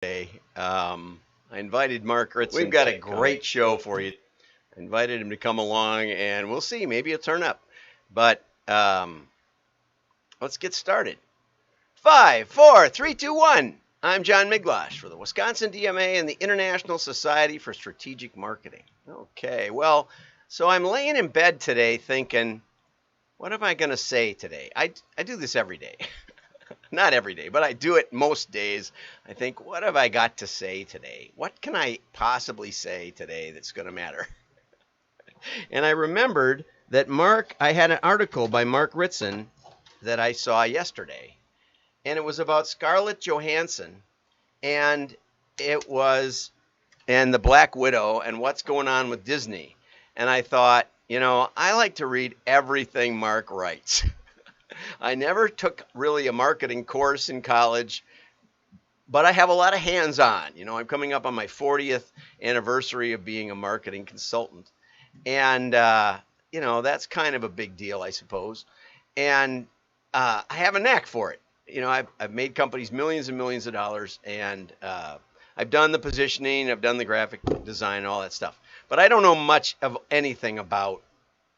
today. I invited Mark Ritson. We've got a great show for you. I invited him to come along, and we'll see. Maybe it'll turn up. But let's get started. 5, 4, 3, 2, 1. I'm John Miglosh for the Wisconsin DMA and the International Society for Strategic Marketing. Okay, well, so I'm laying in bed today thinking, what am I going to say today? I do this every day. Not every day, but I do it most days. I think, what have I got to say today? What can I possibly say today that's going to matter? And I remembered that I had an article by Mark Ritson that I saw yesterday. And it was about Scarlett Johansson. And and the Black Widow and what's going on with Disney. And I thought, I like to read everything Mark writes. I never took really a marketing course in college, but I have a lot of hands-on. I'm coming up on my 40th anniversary of being a marketing consultant. And, that's kind of a big deal, I suppose. And I have a knack for it. I've made companies millions and millions of dollars, and I've done the positioning, I've done the graphic design, all that stuff. But I don't know much of anything about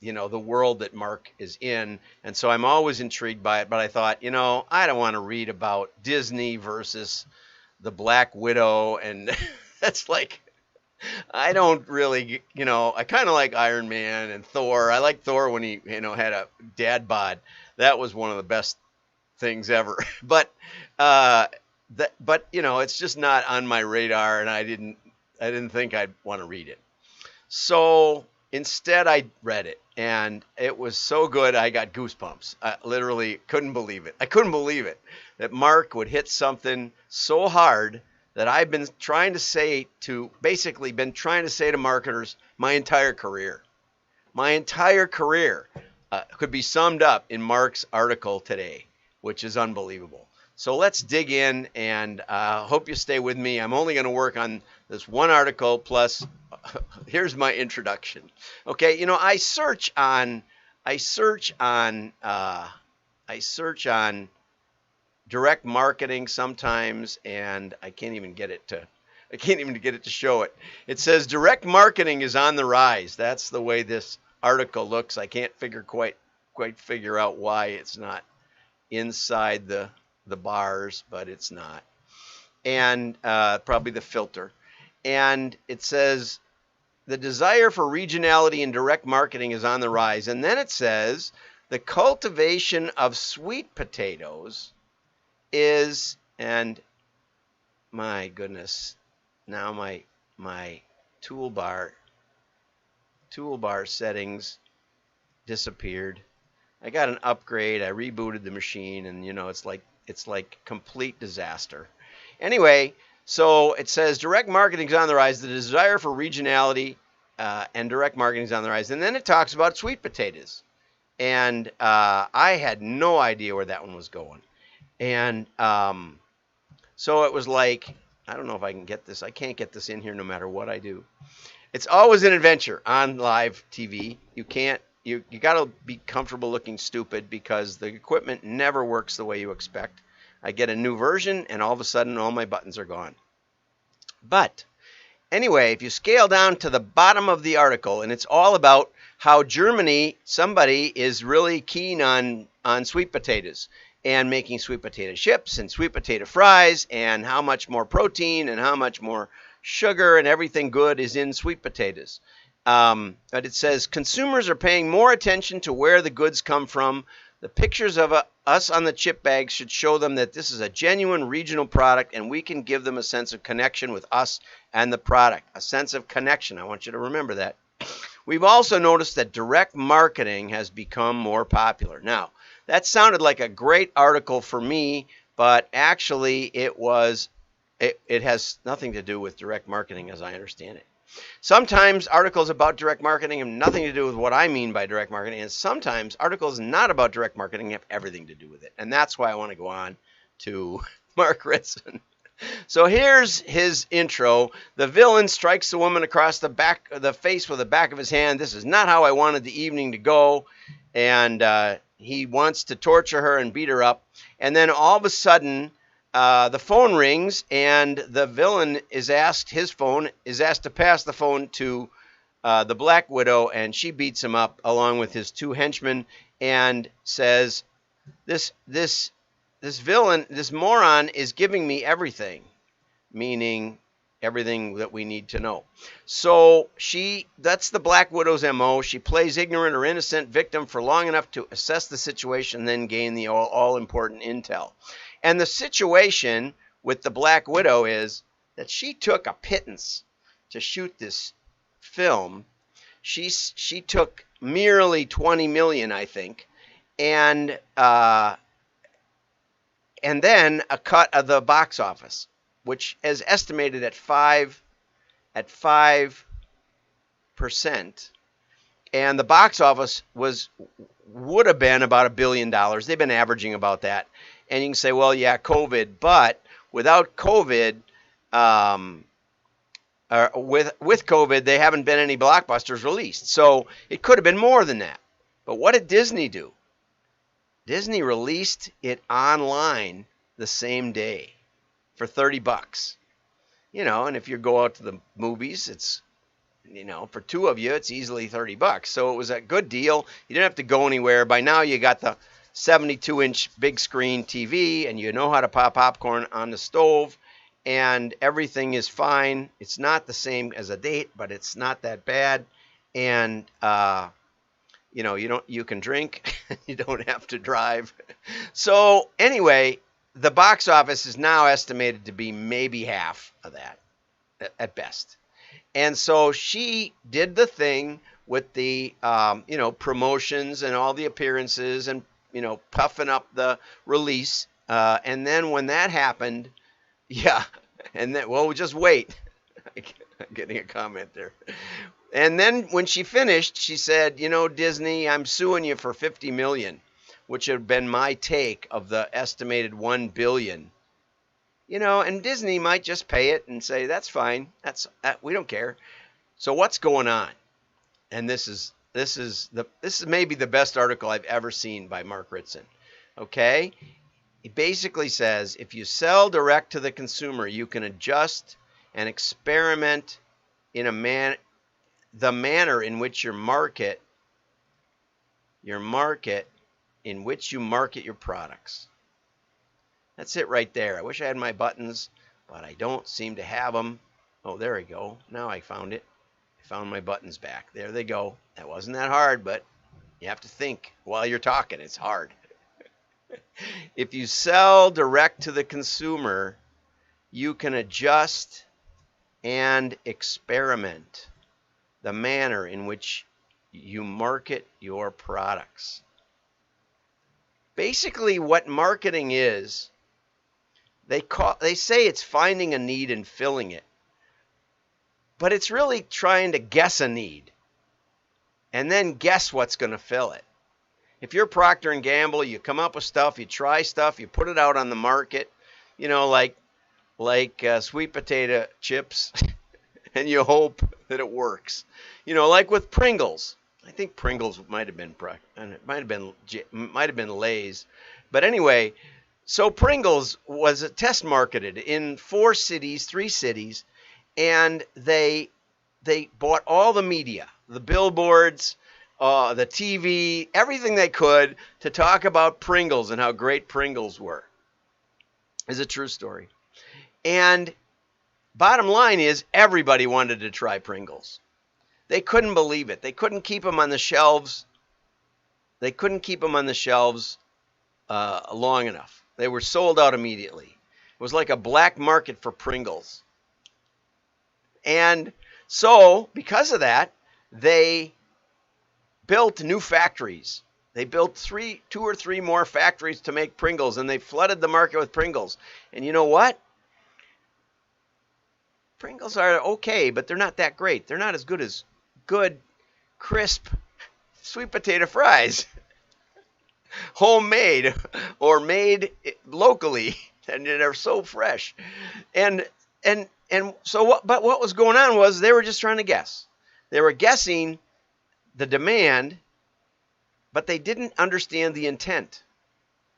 the world that Mark is in. And so I'm always intrigued by it. But I thought, I don't want to read about Disney versus the Black Widow. And that's like, I don't really, I kind of like Iron Man and Thor. I like Thor when he, had a dad bod. That was one of the best things ever. But, it's just not on my radar. And I didn't think I'd want to read it. So instead, I read it, and it was so good, I got goosebumps. I literally couldn't believe it. I couldn't believe it that Mark would hit something so hard that I've been trying to say to marketers my entire career. My entire career could be summed up in Mark's article today, which is unbelievable. So let's dig in, and hope you stay with me. I'm only going to work on this one article, plus here's my introduction. Okay, I search on direct marketing sometimes, and I can't even get it to show it. It says direct marketing is on the rise. That's the way this article looks. I can't quite figure out why it's not inside the bars, but it's not. And probably the filter. And it says the desire for regionality and direct marketing is on the rise. And then it says the cultivation of sweet potatoes is, and my goodness, now my toolbar settings disappeared. I got an upgrade. I rebooted the machine, and it's like complete disaster. Anyway, so it says direct marketing is on the rise. The desire for regionality and direct marketing is on the rise. And then it talks about sweet potatoes. And I had no idea where that one was going. And so it was like, I don't know if I can get this. I can't get this in here no matter what I do. It's always an adventure on live TV. You got to be comfortable looking stupid because the equipment never works the way you expect. I get a new version, and all of a sudden, all my buttons are gone. But anyway, if you scale down to the bottom of the article, and it's all about how Germany, somebody is really keen on sweet potatoes and making sweet potato chips and sweet potato fries, and how much more protein and how much more sugar and everything good is in sweet potatoes. But it says consumers are paying more attention to where the goods come from. The pictures of us on the chip bags should show them that this is a genuine regional product, and we can give them a sense of connection with us and the product. A sense of connection. I want you to remember that. We've also noticed that direct marketing has become more popular. Now, that sounded like a great article for me, but actually it has nothing to do with direct marketing as I understand it. Sometimes articles about direct marketing have nothing to do with what I mean by direct marketing, and sometimes articles not about direct marketing have everything to do with it. And that's why I want to go on to Mark Ritson. So here's his intro. The villain strikes the woman across the face with the back of his hand. This is not how I wanted the evening to go. And he wants to torture her and beat her up. And then all of a sudden, the phone rings, and the villain is asked, his phone is asked to pass the phone to the Black Widow, and she beats him up along with his two henchmen and says, this villain, this moron is giving me everything, meaning everything that we need to know. So that's the Black Widow's MO. She plays ignorant or innocent victim for long enough to assess the situation, then gain the all important intel. And the situation with the Black Widow is that she took a pittance to shoot this film. She took merely 20 million, I think, and then a cut of the box office, which is estimated at 5%. And the box office would have been about $1 billion. They've been averaging about that. And you can say, well, yeah, COVID, but without COVID, with COVID, there haven't been any blockbusters released. So it could have been more than that. But what did Disney do? Disney released it online the same day for $30. And if you go out to the movies, it's, for two of you, it's easily $30. So it was a good deal. You didn't have to go anywhere. By now you got the 72-inch big screen TV, and you know how to pop popcorn on the stove, and everything is fine. It's not the same as a date, but it's not that bad. And you can drink. You don't have to drive. So anyway, the box office is now estimated to be maybe half of that at best. And so she did the thing with the, promotions and all the appearances and, puffing up the release. And then when that happened, yeah, and then, well, just wait. I'm getting a comment there. And then when she finished, she said, Disney, I'm suing you for $50 million, which had been my take of the estimated $1 billion. And Disney might just pay it and say, that's fine. We don't care. So what's going on? And this is maybe the best article I've ever seen by Mark Ritson. Okay? He basically says, if you sell direct to the consumer, you can adjust and experiment in the manner in which you market your products. That's it right there. I wish I had my buttons, but I don't seem to have them. Oh, there we go. Now I found it. I found my buttons back. There they go. That wasn't that hard, but you have to think while you're talking. It's hard. If you sell direct to the consumer, you can adjust and experiment the manner in which you market your products. Basically, what marketing is, they say it's finding a need and filling it. But it's really trying to guess a need and then guess what's going to fill it. If you're Procter & Gamble, you come up with stuff, you try stuff, you put it out on the market, like sweet potato chips, and you hope that it works. Like with Pringles. I think Pringles might have been Lay's. But anyway, so Pringles was test marketed in 3 cities, and they bought all the media, the billboards, the TV, everything they could to talk about Pringles and how great Pringles were. It's a true story. And bottom line is, everybody wanted to try Pringles. They couldn't believe it. They couldn't keep them on the shelves. Long enough. They were sold out immediately. It was like a black market for Pringles. And so, because of that, they built new factories. They built 2 or 3 more factories to make Pringles, and they flooded the market with Pringles. And you know what? Pringles are okay, but they're not that great. They're not as good as good, crisp, sweet potato fries. Homemade or made locally, and they're so fresh. And so what was going on was they were just trying to guess. They were guessing the demand, but they didn't understand the intent.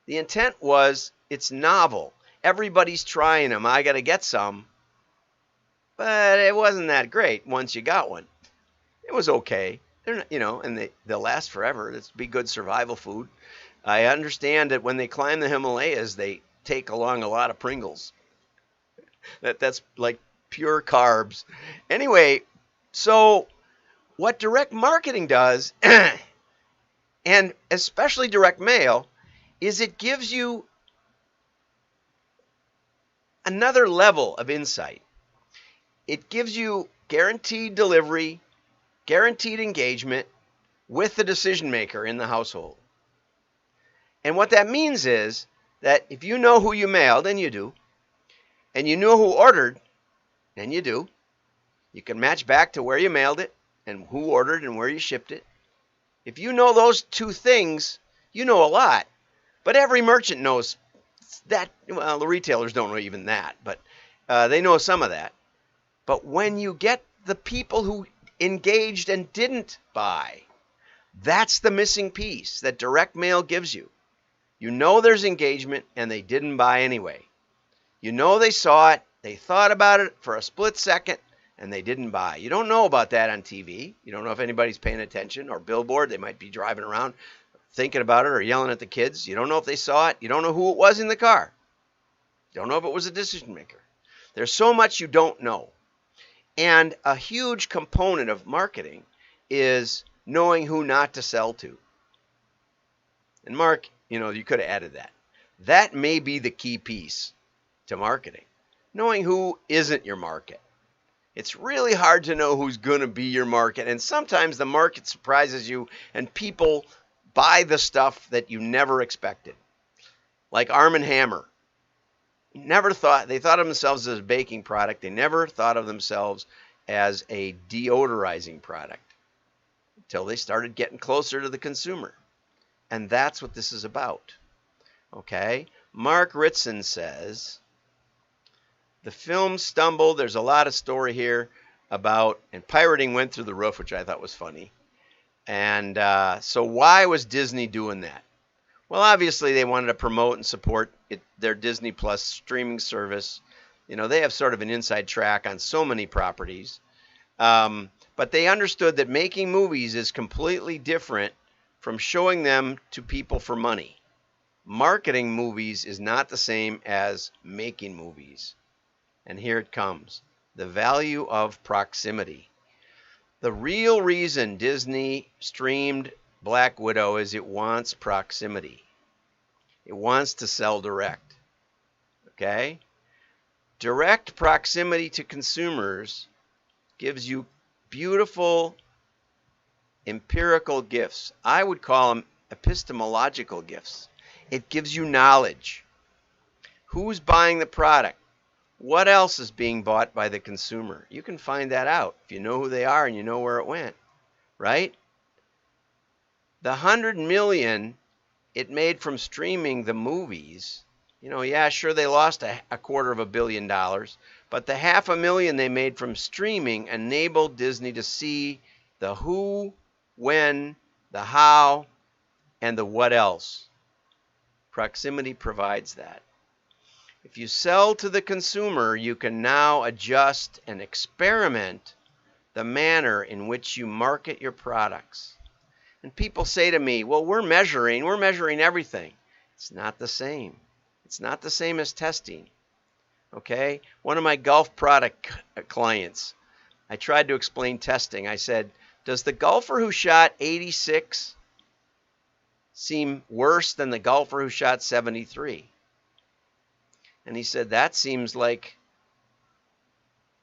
The intent was, it's novel. everybody's trying them. I got to get some. But it wasn't that great once you got one. It was okay. They're not, and they'll last forever. It's be good survival food. I understand that when they climb the Himalayas, they take along a lot of Pringles. That's like pure carbs. Anyway, so what direct marketing does, and especially direct mail, is it gives you another level of insight. It gives you guaranteed delivery, guaranteed engagement with the decision maker in the household. And what that means is that if you know who you mailed, and you do, and you know who ordered, and you do, you can match back to where you mailed it and who ordered and where you shipped it. If you know those two things, you know a lot. But every merchant knows that. Well, the retailers don't know even that, but they know some of that. But when you get the people who engaged and didn't buy, that's the missing piece that direct mail gives you. You know there's engagement and they didn't buy anyway. You know they saw it, they thought about it for a split second, and they didn't buy. You don't know about that on TV. You don't know if anybody's paying attention, or billboard. They might be driving around thinking about it or yelling at the kids. You don't know if they saw it. You don't know who it was in the car. You don't know if it was a decision maker. There's so much you don't know. And a huge component of marketing is knowing who not to sell to. And Mark, you could have added that. That may be the key piece to marketing. Knowing who isn't your market. It's really hard to know who's going to be your market. And sometimes the market surprises you and people buy the stuff that you never expected. Like Arm & Hammer. They thought of themselves as a baking product. They never thought of themselves as a deodorizing product until they started getting closer to the consumer. And that's what this is about. Okay? Mark Ritson says, the film stumbled. There's a lot of story here about, and pirating went through the roof, which I thought was funny. And so why was Disney doing that? Well, obviously they wanted to promote and support their Disney Plus streaming service. They have sort of an inside track on so many properties. But they understood that making movies is completely different from showing them to people for money. Marketing movies is not the same as making movies. And here it comes. The value of proximity. The real reason Disney streamed Black Widow is it wants proximity. It wants to sell direct. Okay? Direct proximity to consumers gives you beautiful empirical gifts. I would call them epistemological gifts. It gives you knowledge. Who's buying the product? What else is being bought by the consumer? You can find that out if you know who they are and you know where it went, right? The 100 million it made from streaming the movies, yeah, sure, they lost a $250 million, but the $500,000 they made from streaming enabled Disney to see the who, when, the how, and the what else. Proximity provides that. If you sell to the consumer, you can now adjust and experiment the manner in which you market your products. And people say to me, well, we're measuring everything. It's not the same. It's not the same as testing. Okay? One of my golf product clients, I tried to explain testing. I said, does the golfer who shot 86 seem worse than the golfer who shot 73? And he said, that seems like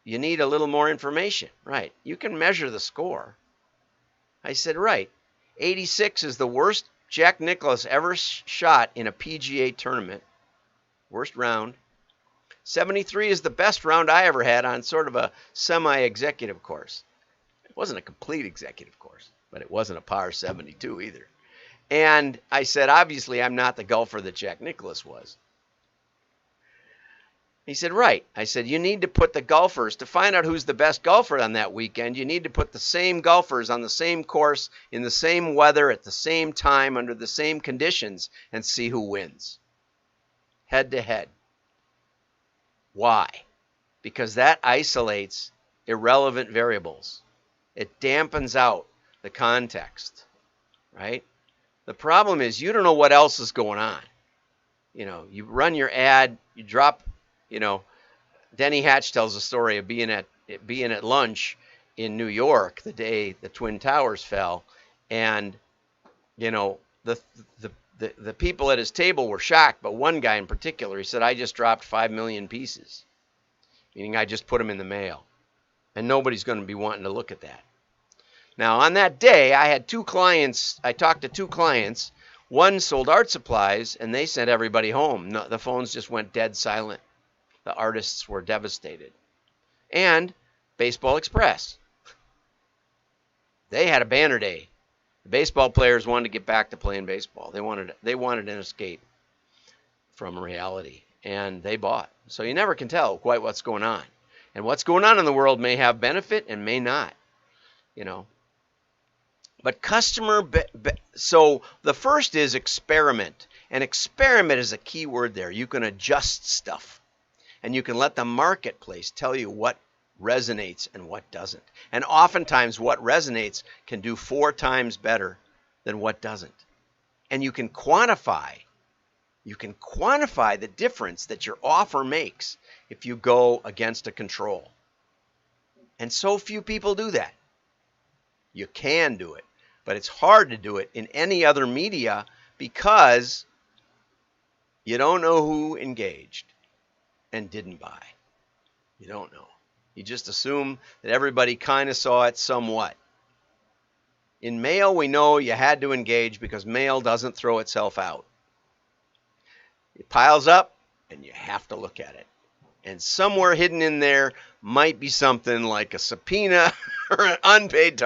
you need a little more information. Right. You can measure the score. I said, right. 86 is the worst Jack Nicklaus ever shot in a PGA tournament. Worst round. 73 is the best round I ever had on sort of a semi-executive course. It wasn't a complete executive course, but it wasn't a par 72 either. And I said, obviously, I'm not the golfer that Jack Nicklaus was. He said, right. I said, you need to put the golfers, to find out who's the best golfer on that weekend, you need to put the same golfers on the same course, in the same weather, at the same time, under the same conditions, and see who wins. Head to head. Why? Because that isolates irrelevant variables. It dampens out the context, right? The problem is you don't know what else is going on. You run your ad, you drop, Denny Hatch tells a story of being at lunch in New York the day the Twin Towers fell, and the people at his table were shocked, but one guy in particular, he said, "I just dropped 5 million pieces," meaning I just put them in the mail, and nobody's going to be wanting to look at that. Now, on that day, I had two clients. I talked to two clients. One sold art supplies, and they sent everybody home. No, the phones just went dead silent. The artists were devastated. And Baseball Express. They had a banner day. The baseball players wanted to get back to playing baseball. They wanted an escape from reality, and they bought. So you never can tell quite what's going on. And what's going on in the world may have benefit and may not, But so the first is experiment. And experiment is a key word there. You can adjust stuff. And you can let the marketplace tell you what resonates and what doesn't. And oftentimes what resonates can do 4 times better than what doesn't. And you can quantify the difference that your offer makes if you go against a control. And so few people do that. You can do it, but it's hard to do it in any other media because you don't know who engaged and didn't buy. You don't know. You just assume that everybody kind of saw it somewhat. In mail, we know you had to engage because mail doesn't throw itself out. It piles up, and you have to look at it. And somewhere hidden in there might be something like a subpoena or an unpaid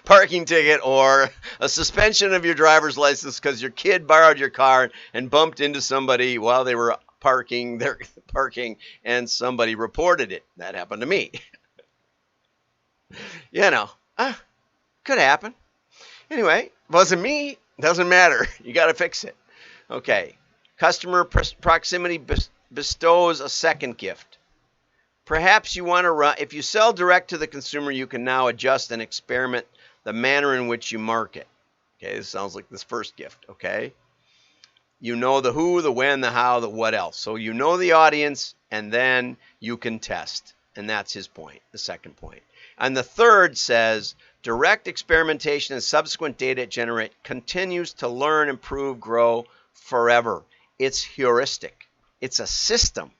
parking ticket or a suspension of your driver's license because your kid borrowed your car and bumped into somebody while they were parking and somebody reported it. That happened to me. Could happen. Anyway, wasn't me. Doesn't matter. You got to fix it. Okay. Customer proximity bestows a second gift. Perhaps you want to run, if you sell direct to the consumer, you can now adjust and experiment the manner in which you market. Okay, this sounds like this first gift, okay? You know the who, the when, the how, the what else. So you know the audience, and then you can test. And that's his point, the second point. And the third says, direct experimentation and subsequent data generate continues to learn, improve, grow forever. It's heuristic. It's a system.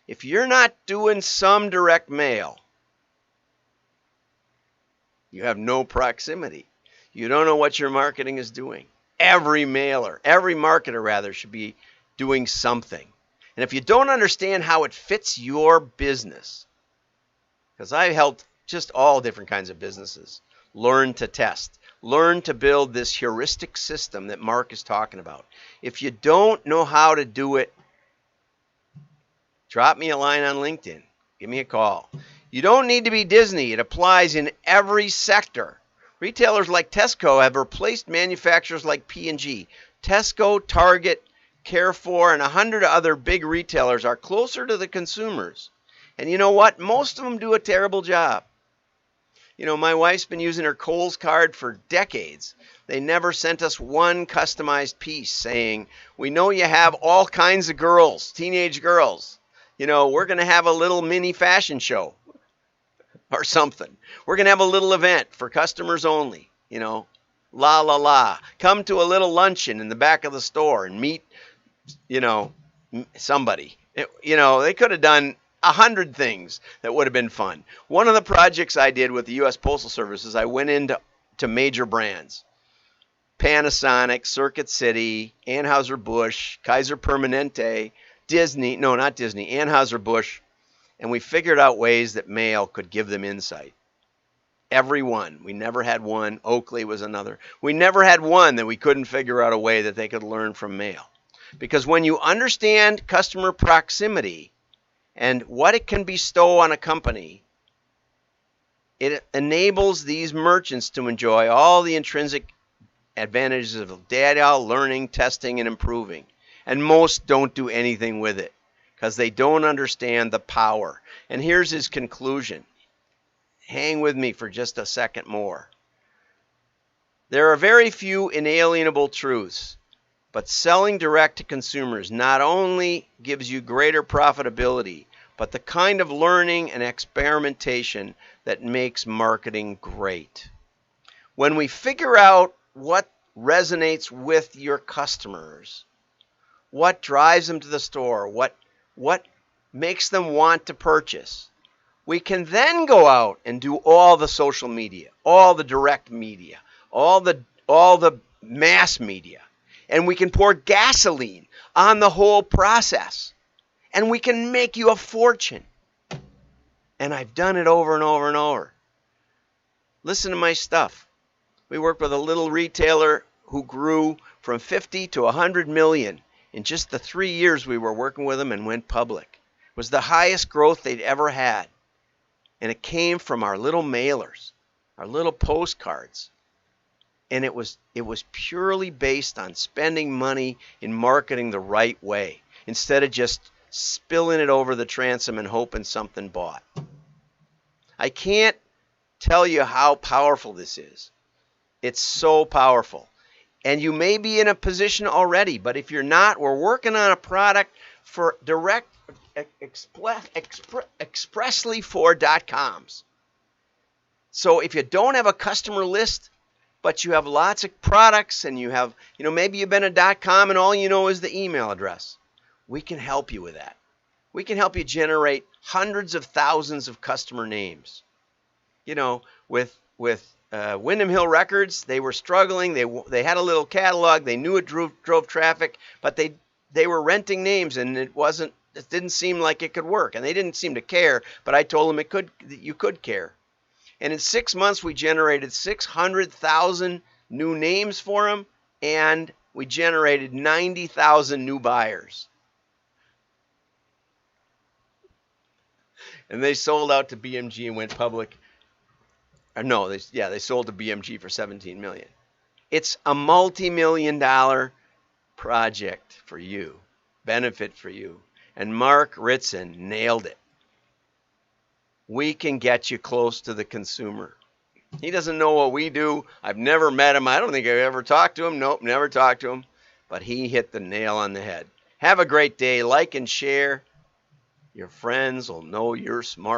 If you're not doing some direct mail, you have no proximity. You don't know what your marketing is doing. Every marketer rather, should be doing something. And if you don't understand how it fits your business, because I've helped just all different kinds of businesses learn to test, learn to build this heuristic system that Mark is talking about. If you don't know how to do it, drop me a line on LinkedIn. Give me a call. You don't need to be Disney. It applies in every sector. Retailers like Tesco have replaced manufacturers like P&G. Tesco, Target, Carrefour, and 100 other big retailers are closer to the consumers. And you know what? Most of them do a terrible job. My wife's been using her Kohl's card for decades. They never sent us one customized piece saying, we know you have all kinds of girls, teenage girls. We're going to have a little mini fashion show or something. We're going to have a little event for customers only, la, la, la. Come to a little luncheon in the back of the store and meet, somebody. They could have done 100 things that would have been fun. One of the projects I did with the U.S. Postal Service is I went into major brands. Panasonic, Circuit City, Anheuser-Busch, Kaiser Permanente, Disney, no, not Disney, Anheuser-Busch, and we figured out ways that mail could give them insight. Every one. We never had one. Oakley was another. We never had one that we couldn't figure out a way that they could learn from mail. Because when you understand customer proximity and what it can bestow on a company, it enables these merchants to enjoy all the intrinsic advantages of data, learning, testing, and improving. And most don't do anything with it because they don't understand the power. And here's his conclusion. Hang with me for just a second more. There are very few inalienable truths, but selling direct to consumers not only gives you greater profitability, but the kind of learning and experimentation that makes marketing great. When we figure out what resonates with your customers, what drives them to the store, what makes them want to purchase, we can then go out and do all the social media, all the direct media, all the mass media, and we can pour gasoline on the whole process, and we can make you a fortune. And I've done it over and over and over. Listen to my stuff. We worked with a little retailer who grew from 50 to 100 million in just the 3 years we were working with them and went public. It was the highest growth they'd ever had. And it came from our little mailers, our little postcards. And it was purely based on spending money in marketing the right way, instead of just spilling it over the transom and hoping something bought. I can't tell you how powerful this is. It's so powerful. And you may be in a position already, but if you're not, we're working on a product for direct expressly for .coms. So if you don't have a customer list, but you have lots of products and you have, maybe you've been a .com and all you know is the email address, we can help you with that. We can help you generate hundreds of thousands of customer names. With Windham Hill Records, they were struggling. They had a little catalog. They knew it drove traffic, but they were renting names, and it didn't seem like it could work, and they didn't seem to care. But I told them you could care. And in 6 months, we generated 600,000 new names for them, and we generated 90,000 new buyers. And they sold out to BMG and went public. No, they sold to BMG for $17 million. It's a multi-million-dollar project for you, benefit for you. And Mark Ritson nailed it. We can get you close to the consumer. He doesn't know what we do. I've never met him. I don't think I've ever talked to him. Nope, never talked to him. But he hit the nail on the head. Have a great day. Like and share. Your friends will know you're smart.